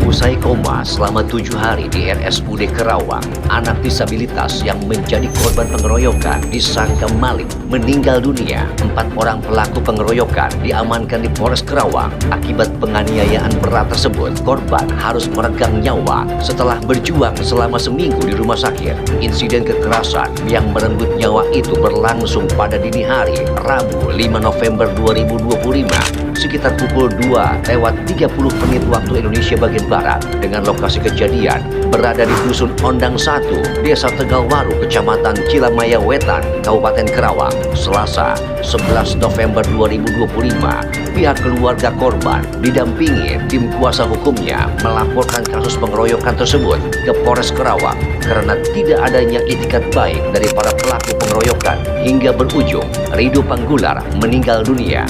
Usai koma selama 7 hari di RSUD Kerawang, anak disabilitas yang menjadi korban pengeroyokan disangka maling meninggal dunia. 4 orang pelaku pengeroyokan diamankan di Polres Kerawang. Akibat penganiayaan berat tersebut, korban harus meregang nyawa setelah berjuang selama seminggu di rumah sakit. Insiden kekerasan yang merenggut nyawa itu berlangsung pada dini hari Rabu 5 November 2025 sekitar pukul 2:30 waktu Indonesia bagian Barat, dengan lokasi kejadian berada di Dusun Ondang 1, Desa Tegalwaru, Kecamatan Cilamaya Wetan, Kabupaten Kerawang. Selasa 11 November 2025, pihak keluarga korban didampingi tim kuasa hukumnya melaporkan kasus pengeroyokan tersebut ke Polres Kerawang karena tidak adanya itikat baik dari para pelaku pengeroyokan hingga berujung Rido Panggular meninggal dunia.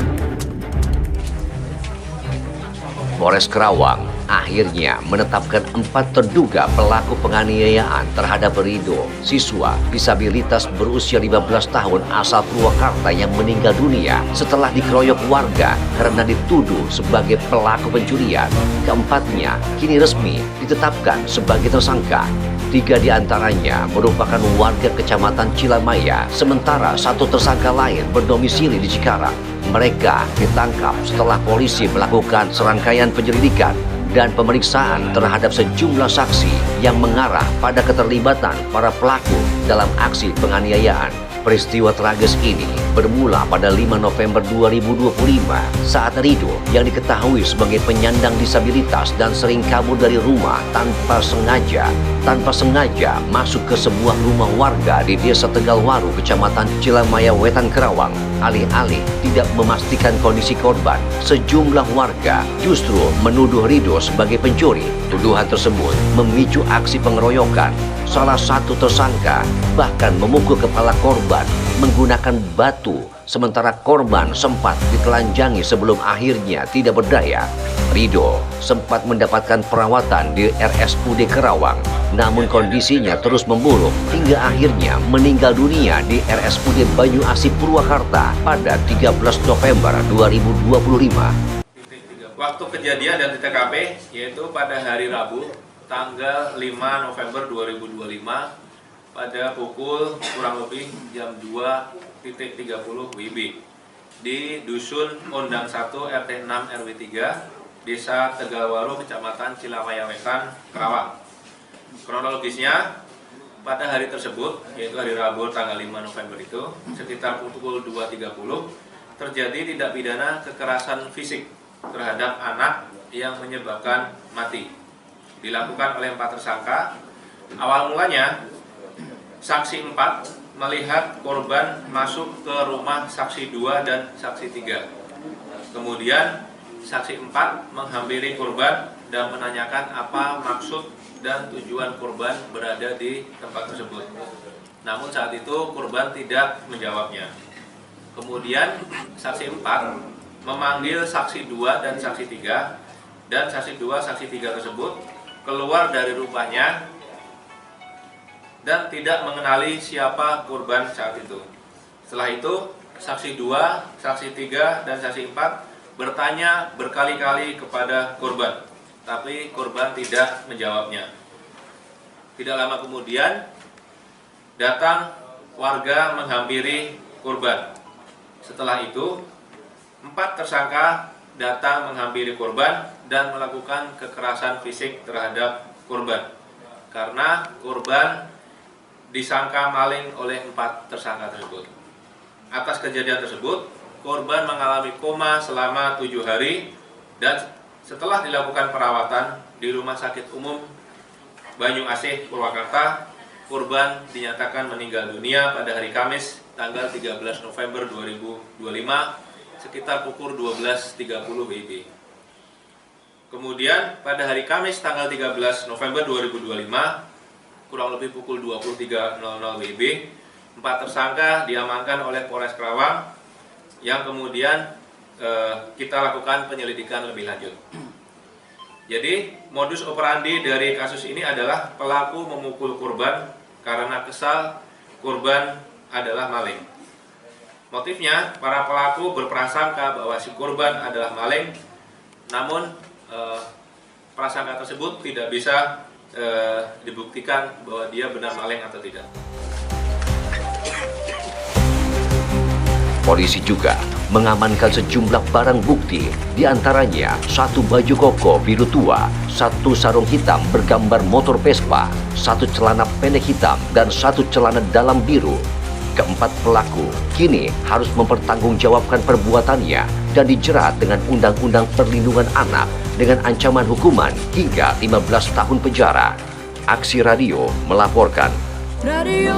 Polres Kerawang akhirnya menetapkan 4 terduga pelaku penganiayaan terhadap Rido, siswa disabilitas berusia 15 tahun asal Purwakarta yang meninggal dunia setelah dikeroyok warga karena dituduh sebagai pelaku pencurian. Keempatnya kini resmi ditetapkan sebagai tersangka. 3 diantaranya merupakan warga Kecamatan Cilamaya, sementara 1 tersangka lain berdomisili di Cikarang. Mereka ditangkap setelah polisi melakukan serangkaian penyelidikan dan pemeriksaan terhadap sejumlah saksi yang mengarah pada keterlibatan para pelaku dalam aksi penganiayaan. Peristiwa tragis ini bermula pada 5 November 2025 saat Rido yang diketahui sebagai penyandang disabilitas dan sering kabur dari rumah tanpa sengaja masuk ke sebuah rumah warga di Desa Tegalwaru, Kecamatan Cilamaya Wetan, Kerawang. Alih-alih tidak memastikan kondisi korban, sejumlah warga justru menuduh Rido sebagai pencuri. Tuduhan tersebut memicu aksi pengeroyokan. Salah satu tersangka bahkan memukul kepala korban menggunakan batu, sementara korban sempat ditelanjangi sebelum akhirnya tidak berdaya. Rido sempat mendapatkan perawatan di RSUD Kerawang, namun kondisinya terus memburuk hingga akhirnya meninggal dunia di RSUD Banyu Asih Purwakarta pada 13 November 2025. Waktu kejadian dan di TKP yaitu pada hari Rabu tanggal 5 November 2025 pada pukul kurang lebih jam 2.30 WIB di Dusun Ondang 1 RT 6 RW 3 Desa Tegalwaru, Kecamatan Cilamaya Wetan, Kerawang. Kronologisnya, pada hari tersebut, yaitu hari Rabu tanggal 5 November itu, sekitar pukul 2.30, terjadi tindak pidana kekerasan fisik terhadap anak yang menyebabkan mati. Dilakukan oleh 4 tersangka. Awal mulanya, saksi 4 melihat korban masuk ke rumah saksi 2 dan saksi 3. Kemudian, saksi 4 menghampiri korban dan menanyakan apa maksud dan tujuan korban berada di tempat tersebut. Namun saat itu korban tidak menjawabnya. Kemudian saksi 4 memanggil saksi 2 dan saksi 3, dan saksi 2, saksi 3 tersebut keluar dari rumahnya dan tidak mengenali siapa korban saat itu. Setelah itu saksi 2, saksi 3, dan saksi 4 bertanya berkali-kali kepada korban, tapi korban tidak menjawabnya. Tidak lama kemudian datang warga menghampiri korban. Setelah itu 4 tersangka datang menghampiri korban dan melakukan kekerasan fisik terhadap korban karena korban disangka maling oleh 4 tersangka tersebut. Atas kejadian tersebut, korban mengalami koma selama 7 hari dan setelah dilakukan perawatan di Rumah Sakit Umum Banyu Asih Purwakarta, korban dinyatakan meninggal dunia pada hari Kamis tanggal 13 November 2025 sekitar pukul 12.30 WIB. Kemudian pada hari Kamis tanggal 13 November 2025 kurang lebih pukul 23.00 WIB, 4 tersangka diamankan oleh Polres Kerawang yang kemudian kita lakukan penyelidikan lebih lanjut. Jadi modus operandi dari kasus ini adalah pelaku memukul korban karena kesal korban adalah maling. Motifnya, para pelaku berprasangka bahwa si korban adalah maling, namun prasangka tersebut tidak bisa dibuktikan bahwa dia benar maling atau tidak. Polisi juga mengamankan sejumlah barang bukti, diantaranya satu baju koko biru tua, satu sarung hitam bergambar motor Vespa, satu celana pendek hitam, dan satu celana dalam biru. Keempat pelaku kini harus mempertanggungjawabkan perbuatannya dan dijerat dengan Undang-Undang Perlindungan Anak dengan ancaman hukuman hingga 15 tahun penjara. Aksi Radio melaporkan. Radio